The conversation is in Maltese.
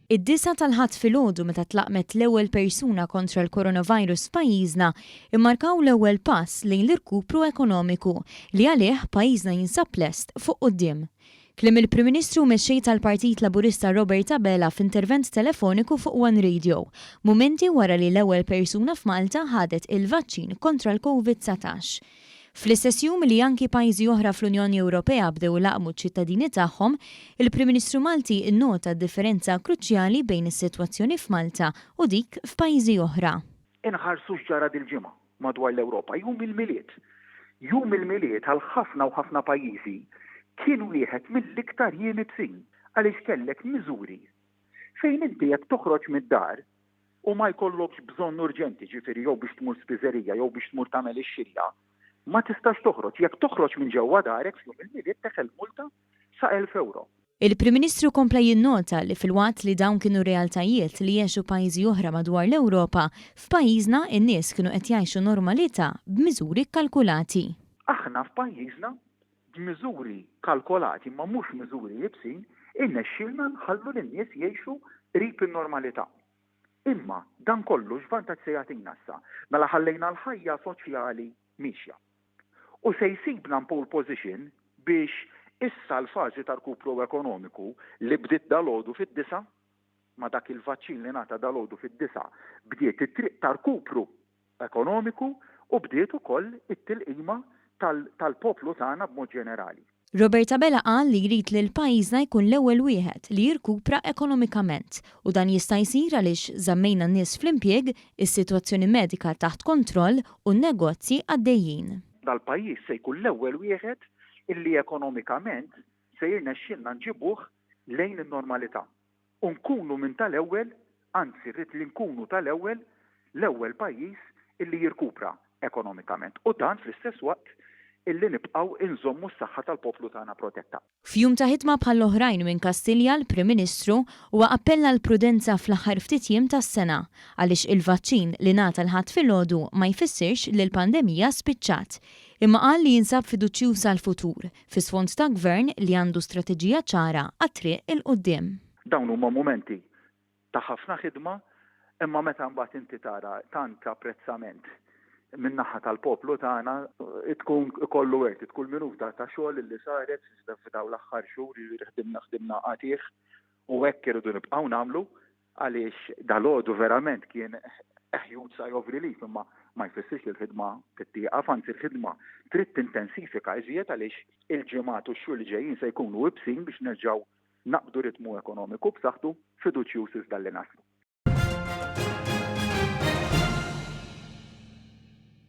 Id-9 tal-ħadd filgħodu meta tlaqmet l-ewwel persuna kontra l-coronavirus f'pajjiżna immarkaw l-ewwel pass lejn l-irkupru ekonomiku li għalih pajjiżna jinsab lest fuq quddiem. Kliem il-Prim Ministru mexxej tal-Partit Laburista Robert Abela f'intervent telefoniku fuq One Radio, mumenti wara li l-ewwel persuna f'Malta ħadet il-vaċċin kontra l-COVID-19. Fl-istess jum li anki pajjiżi oħra fl-Unjoni Ewropea bdew laqmu ċ-ċittadini tagħhom, il-Prim Ministru Malti innota differenza kruċjali bejn is-sitwazzjoni f'Malta u dik f'pajjiżi oħra. Inħarsu x'ġara dil-ġimgħa madwar l-Ewropa, jum il-miliet. Jum il-miliet għal ħafna u ħafna pajjiżi kienu wieħed mill-iktar jiem ibsin għaliex kellek miżuri fejn inti jekk toħroġ mid-dar u ma jkollokx bżonn urġenti ġifieri jew biex tmur spiżerija jew biex tmur tagħmel ix-xirja, ma tistax toħroġ. Jekk toħroġ minn ġewwa darek f'jum il-miliet teħel multa sa 1,000 euro. Il-Prim Ministru kompla jinnota li fil-waqt li dawn kienu realtajiet li jgħixu pajjiżi oħra madwar l-Ewropa, f'pajjiżna in-nies kienu qed jgħixu normalità b'miżuri kkalkulati. Aħna f'pajjiżna b'miżuri kalkolati ma mhux miżuri jibsin, innexxielna nħallu lin-nies jgħixu qrib in-normalità. Imma dan kollu x'vantaġġ se jagħtina issa mela ħallejna l-ħajja soċjali mixja. U se jsibna pole position biex issa l-fażi tal-kupru ekonomiku li bdiet dalgħodu fid-9 ma dak il-vaċċin li ngħata dalgħodu fid-9 bdiet it-triq tal-kupru ekonomiku u bdiet ukoll it-tilqima tal-poplu tagħna b'mod ġenerali. Robert Abela qal li jrid li l-pajjiżna jkun l-ewwel wieħed li jirkupra ekonomikament u dan jista' jsir għaliex żammejna n-nies fl-impjieg, is-sitwazzjoni medika taħt kontroll u n-negozji għaddejjin. Dal-pajjiż se jkun l-ewwel wieħed illi ekonomikament se jirnexxilna nġibuh lejn in-normalità. U nkunu minn tal-ewwel, anzi rrid li nkunu tal-ewwel l-ewwel pajjiż illi jirkupra ekonomikament. U dan fl-istess waqt illi nibqgħu inżommu s-saħħa tal-poplu tagħna protetta. F'jum ta' ħidma bħall-oħrajn minn Kastilja l-Prim Ministru huwa appella l-prudenza fl-aħħar ftit jiem tas-sena għaliex il-vaċċin li ngħata l-ħadd filgħodu ma jfissirx li l-pandemija spiċċat. Imma qal li jinsab fiduċjuż għall-futur fis-sfond ta' gvern li għandu strateġija ċara għat-triq il-quddiem. Dawn huma momenti ta' ħafna ħidma, imma meta mbagħad inti tara tant apprezzament min-naħa tal-poplu tagħna tkun ikollu wert, tkun minuta ta' xogħol li saret f'dawn l-aħħar xhur li ħdimna qatih u hekk irridu nibqgħu nagħmlu għaliex dalgħodu verament kien huge sigh of relief imma ma jfissirx li l-ħidma tittieqaf, anzi l-ħidma trid tintensifika iżjed għaliex il-ġimgħat u x-xhur li ġejjin se jkunu wibsin biex nerġgħu naqbdu ritmu ekonomiku b'saħħtu fiduċjuż iżda li naslu.